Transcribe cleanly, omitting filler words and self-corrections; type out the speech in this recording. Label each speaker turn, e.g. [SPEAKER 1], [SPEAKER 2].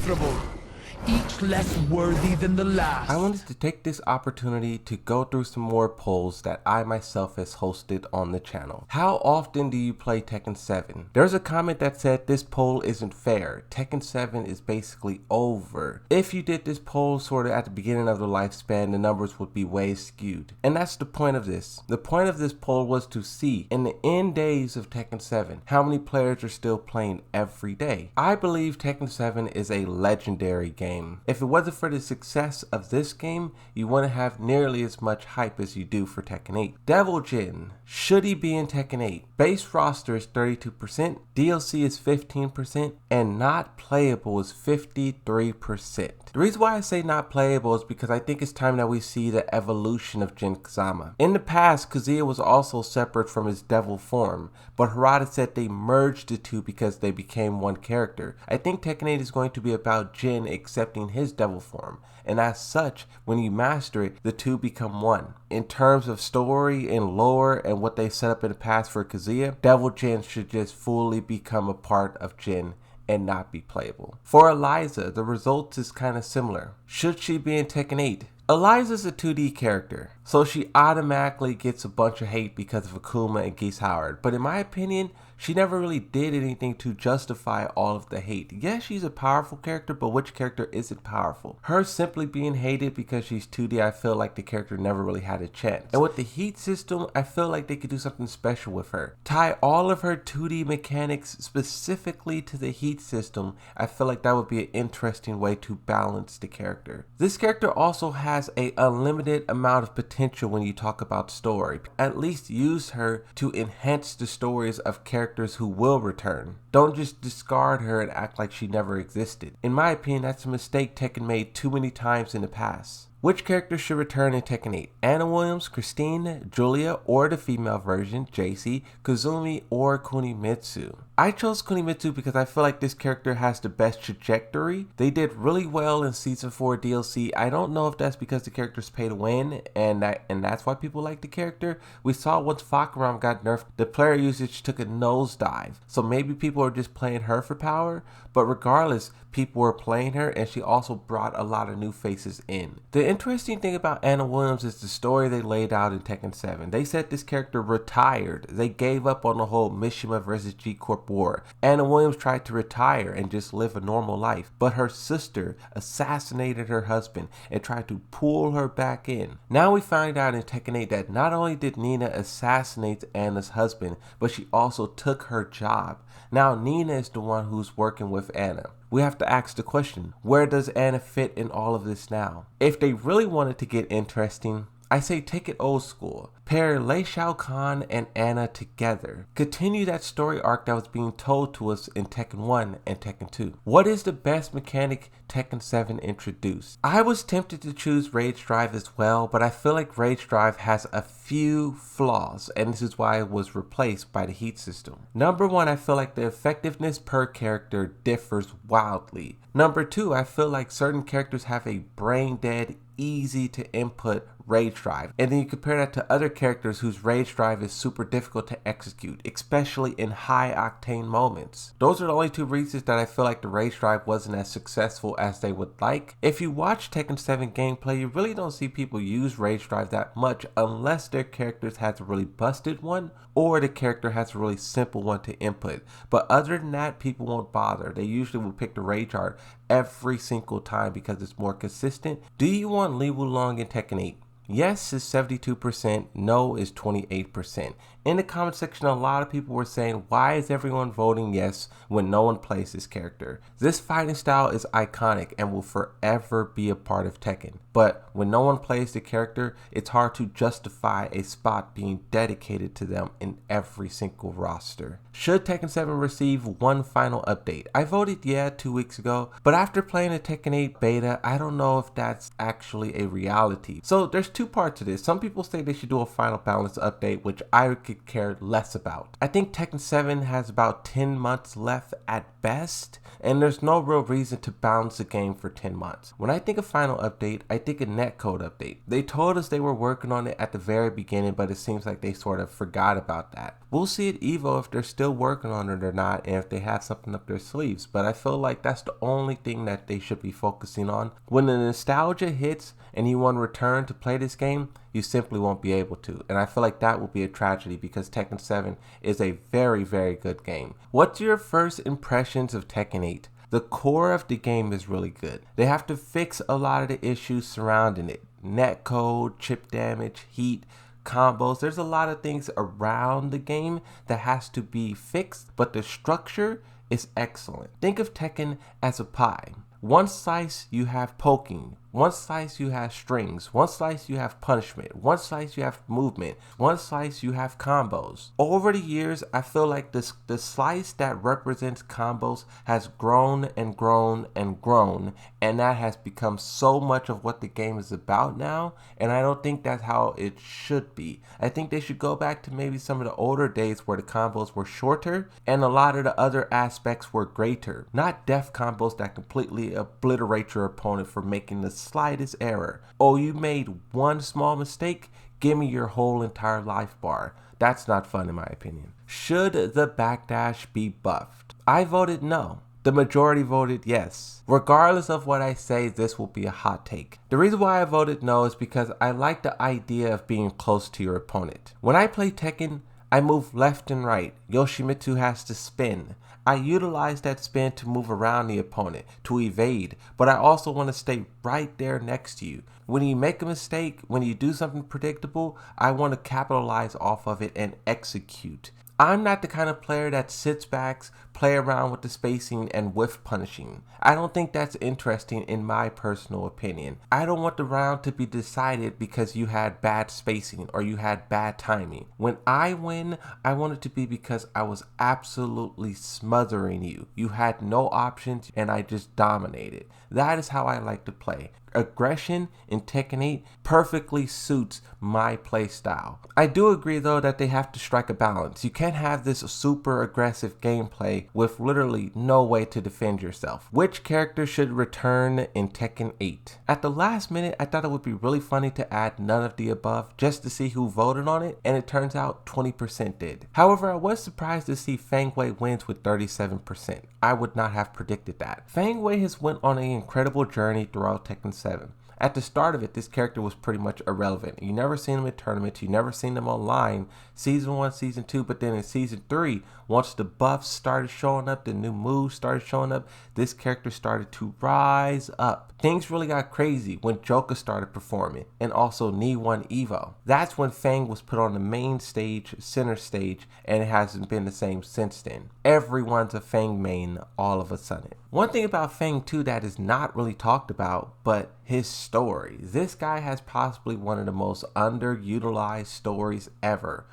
[SPEAKER 1] uncomfortable, each less worthy than the last.
[SPEAKER 2] I wanted to take this opportunity to go through some more polls that I myself has hosted on the channel. How often do you play Tekken 7? There's a comment that said this poll isn't fair. Tekken 7 is basically over. If you did this poll sort of at the beginning of the lifespan, the numbers would be way skewed. And that's the point of this. The point of this poll was to see in the end days of Tekken 7, how many players are still playing every day. I believe Tekken 7 is a legendary game. If it wasn't for the success of this game, you wouldn't have nearly as much hype as you do for Tekken 8. Devil Jin, should he be in Tekken 8? Base roster is 32%, DLC is 15%, and not playable is 53%. The reason why I say not playable is because I think it's time that we see the evolution of Jin Kazama. In the past, Kazuya was also separate from his devil form, but Harada said they merged the two because they became one character. I think Tekken 8 is going to be about Jin accepting his devil form, and as such, when you master it, the two become one. In terms of story and lore and what they set up in the past for Kazuya, Devil Jin should just fully become a part of Jin and not be playable. For Eliza, the result is kind of similar. Should she be in Tekken 8? Eliza's a 2D character, so she automatically gets a bunch of hate because of Akuma and Geese Howard, but in my opinion, she never really did anything to justify all of the hate. Yes, she's a powerful character, but which character isn't powerful? Her simply being hated because she's 2D, I feel like the character never really had a chance. And with the heat system, I feel like they could do something special with her. Tie all of her 2D mechanics specifically to the heat system. I feel like that would be an interesting way to balance the character. This character also has an unlimited amount of potential when you talk about story. At least use her to enhance the stories of characters who will return. Don't just discard her and act like she never existed. In my opinion, that's a mistake Tekken made too many times in the past. Which characters should return in Tekken 8? Anna Williams, Christine, Julia, or the female version, JC, Kazumi, or Kunimitsu? I chose Kunimitsu because I feel like this character has the best trajectory. They did really well in Season 4 DLC. I don't know if that's because the character's pay to win and that's why people like the character. We saw once Fakaram got nerfed, the player usage took a nosedive. So maybe people are just playing her for power, but regardless, people were playing her and she also brought a lot of new faces in. The interesting thing about Anna Williams is the story they laid out in Tekken 7. They said this character retired. They gave up on the whole Mishima versus G-Corp war. Anna Williams tried to retire and just live a normal life, but her sister assassinated her husband and tried to pull her back in. Now we find out in Tekken 8 that not only did Nina assassinate Anna's husband, but she also took her job. Now Nina is the one who's working with Anna. We have to ask the question, where does Anna fit in all of this now? If they really wanted to get interesting, I say take it old school. Pair Lei Shao Kahn and Anna together. Continue that story arc that was being told to us in Tekken 1 and Tekken 2. What is the best mechanic Tekken 7 introduced? I was tempted to choose Rage Drive as well, but I feel like Rage Drive has a few flaws, and this is why it was replaced by the heat system. Number one, I feel like the effectiveness per character differs wildly. Number two, I feel like certain characters have a brain dead, easy to input Rage Drive, and then you compare that to other characters whose Rage Drive is super difficult to execute, especially in high octane moments. Those are the only two reasons that I feel like the Rage Drive wasn't as successful as they would like. If you watch Tekken 7 gameplay, you really don't see people use Rage Drive that much unless their characters has a really busted one or the character has a really simple one to input. But other than that, people won't bother. They usually will pick the Rage art every single time because it's more consistent. Do you want Li Wulong in Tekken 8? Yes is 72%, no is 28%. In the comment section, a lot of people were saying, why is everyone voting yes when no one plays this character? This fighting style is iconic and will forever be a part of Tekken. But when no one plays the character, it's hard to justify a spot being dedicated to them in every single roster. Should Tekken 7 receive one final update? I voted yeah 2 weeks ago, but after playing the Tekken 8 beta, I don't know if that's actually a reality. So there's two parts to this. Some people say they should do a final balance update, which I could could care less about. I think Tekken 7 has about 10 months left at best, and there's no real reason to bounce the game for 10 months. When I think of final update, I think a netcode update. They told us they were working on it at the very beginning, but it seems like they sort of forgot about that. We'll see at EVO if they're still working on it or not, and if they have something up their sleeves, but I feel like that's the only thing that they should be focusing on. When the nostalgia hits and you want to return to play this game, you simply won't be able to, and I feel like that will be a tragedy because Tekken 7 is a very, very good game. What's your first impressions of Tekken 8? The core of the game is really good. They have to fix a lot of the issues surrounding it. Netcode, chip damage, heat, combos. There's a lot of things around the game that has to be fixed, but the structure is excellent. Think of Tekken as a pie. One slice you have poking, one slice you have strings, one slice you have punishment, one slice you have movement, one slice you have combos. Over the years, I feel like the slice that represents combos has grown and grown and grown, and that has become so much of what the game is about now, and I don't think that's how it should be. I think they should go back to maybe some of the older days where the combos were shorter and a lot of the other aspects were greater. Not death combos that completely obliterate your opponent for making the slightest error. Oh, you made one small mistake? Give me your whole entire life bar. That's not fun in my opinion. Should the backdash be buffed? I voted no. The majority voted yes. Regardless of what I say, this will be a hot take. The reason why I voted no is because I like the idea of being close to your opponent. When I play Tekken, I move left and right. Yoshimitsu has to spin. I utilize that spin to move around the opponent, to evade, but I also want to stay right there next to you. When you make a mistake, when you do something predictable, I want to capitalize off of it and execute. I'm not the kind of player that sits back, play around with the spacing and whiff punishing. I don't think that's interesting in my personal opinion. I don't want the round to be decided because you had bad spacing or you had bad timing. When I win, I want it to be because I was absolutely smothering you. You had no options and I just dominated. That is how I like to play. Aggression in Tekken 8 perfectly suits my play style. I do agree though that they have to strike a balance. You can't have this super aggressive gameplay with literally no way to defend yourself. Which character should return in Tekken 8? At the last minute, I thought it would be really funny to add none of the above just to see who voted on it, and it turns out 20% did. However, I was surprised to see Fang Wei wins with 37%. I would not have predicted that. Fang Wei has went on an incredible journey throughout Tekken 7. At the start of it, this character was pretty much irrelevant. You never seen him in tournaments, you never seen him online, season 1, season 2, but then in season 3, once the buffs started showing up, the new moves started showing up, this character started to rise up. Things really got crazy when Joker started performing, and also Ni won Evo. That's when Fang was put on the main stage, center stage, and it hasn't been the same since then. Everyone's a Fang main all of a sudden. One thing about Fang too that is not really talked about, but his story. This guy has possibly one of the most underutilized stories ever.